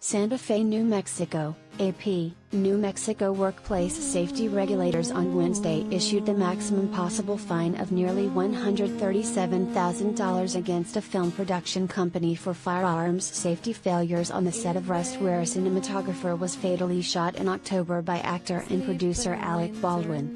Santa Fe, New Mexico, AP, New Mexico workplace safety regulators on Wednesday issued the maximum possible fine of nearly $137,000 against a film production company for firearms safety failures on the set of Rust, where a cinematographer was fatally shot in October by actor and producer Alec Baldwin.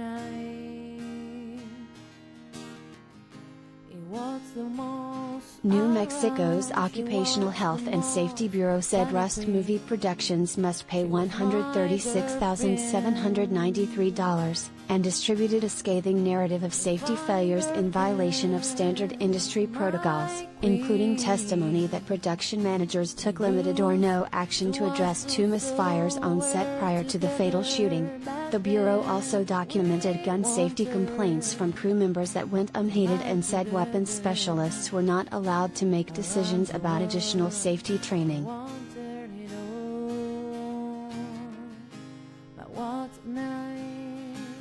New Mexico's Occupational Health and Safety Bureau said Rust movie productions must pay $136,793, and distributed a scathing narrative of safety failures in violation of standard industry protocols, including testimony that production managers took limited or no action to address two misfires on set prior to the fatal shooting. The Bureau also documented gun safety complaints from crew members that went unheeded and said weapons specialists were not allowed to make decisions about additional safety training.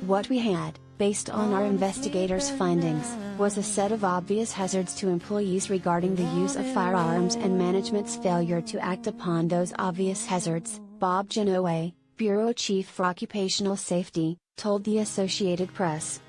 What we had, based on our investigators' findings, was a set of obvious hazards to employees regarding the use of firearms and management's failure to act upon those obvious hazards, Bob Genoe, Bureau Chief for Occupational Safety, told the Associated Press.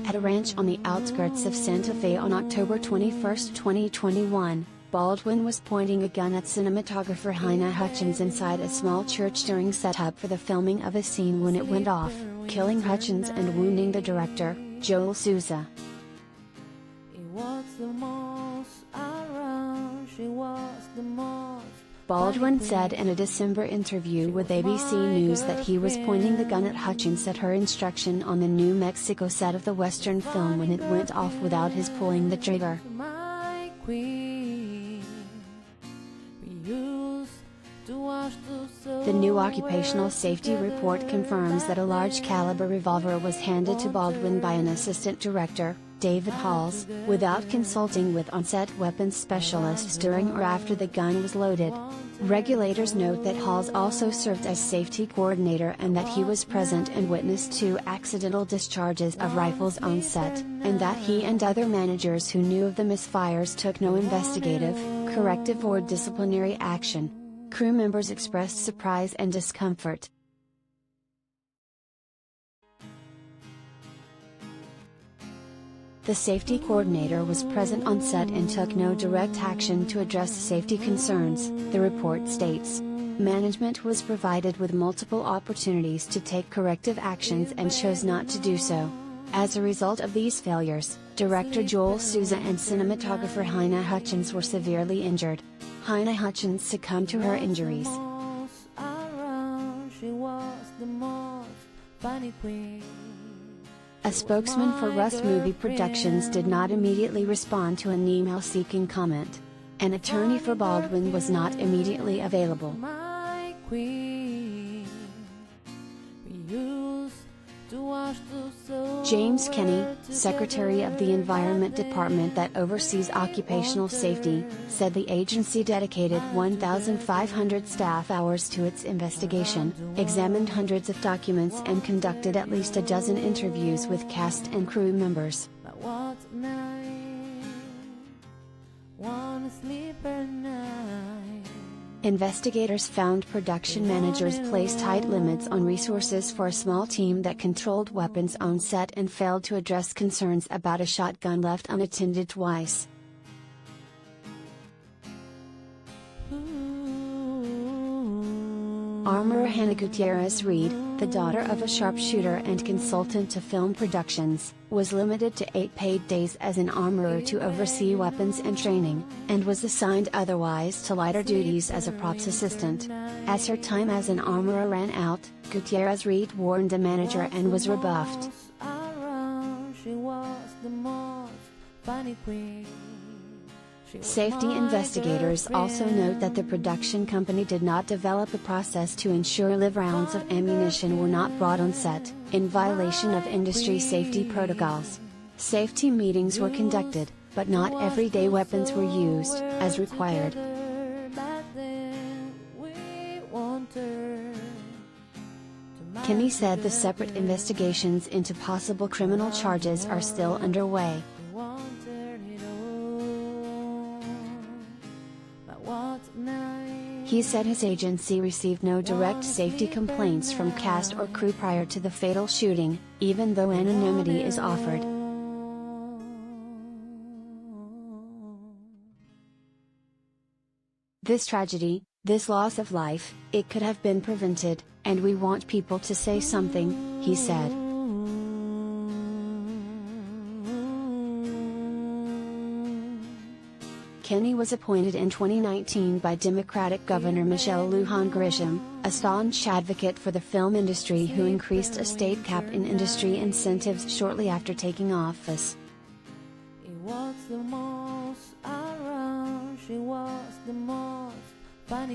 At a ranch on the outskirts of Santa Fe on October 21, 2021, Baldwin was pointing a gun at cinematographer Haina Hutchins inside a small church during setup for the filming of a scene when it went off, killing Hutchins and wounding the director, Joel Souza. Baldwin said in a December interview with ABC News that he was pointing the gun at Hutchins at her instruction on the New Mexico set of the Western film when it went off without his pulling the trigger. The new Occupational Safety Report confirms that a large caliber revolver was handed to Baldwin by an assistant director, David Halls, without consulting with on-set weapons specialists during or after the gun was loaded. Regulators note that Halls also served as safety coordinator and that he was present and witnessed 2 accidental discharges of rifles on set, and that he and other managers who knew of the misfires took no investigative, corrective or disciplinary action. Crew members expressed surprise and discomfort. The safety coordinator was present on set and took no direct action to address safety concerns, the report states. Management was provided with multiple opportunities to take corrective actions and chose not to do so. As a result of these failures, director Joel Souza and cinematographer Haina Hutchins were severely injured. Haina Hutchins succumbed to her injuries. A spokesman for Rust Movie Productions did not immediately respond to an email seeking comment. An attorney for Baldwin was not immediately available. James Kenney, Secretary of the Environment Department that oversees occupational safety, said the agency dedicated 1,500 staff hours to its investigation, examined hundreds of documents and conducted at least a dozen interviews with cast and crew members. Investigators found production managers placed tight limits on resources for a small team that controlled weapons on set and failed to address concerns about a shotgun left unattended twice. Armorer Hannah Gutierrez-Reed, the daughter of a sharpshooter and consultant to film productions, was limited to 8 paid days as an armorer to oversee weapons and training, and was assigned otherwise to lighter duties as a props assistant. As her time as an armorer ran out, Gutierrez-Reed warned a manager and was rebuffed. Safety investigators also note that the production company did not develop a process to ensure live rounds of ammunition were not brought on set, in violation of industry safety protocols. Safety meetings were conducted, but not everyday weapons were used, as required. Kenney said the separate investigations into possible criminal charges are still underway. He said his agency received no direct safety complaints from cast or crew prior to the fatal shooting, even though anonymity is offered. This tragedy, this loss of life, it could have been prevented, and we want people to say something, he said. Kenney was appointed in 2019 by Democratic Governor Michelle Lujan Grisham, a staunch advocate for the film industry who increased a state cap in industry incentives shortly after taking office.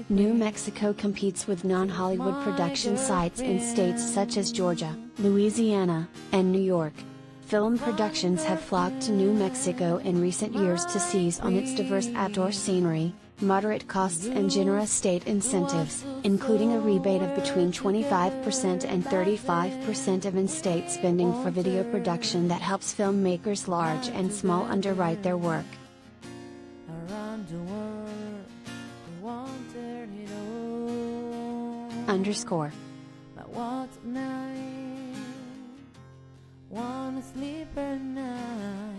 New Mexico competes with non-Hollywood production sites in states such as Georgia, Louisiana, and New York. Film productions have flocked to New Mexico in recent years to seize on its diverse outdoor scenery, moderate costs and generous state incentives, including a rebate of between 25% and 35% of in-state spending for video production that helps filmmakers large and small underwrite their work. _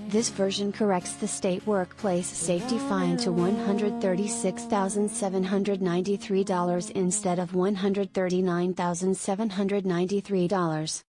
This version corrects the state workplace safety fine to $136,793 instead of $139,793.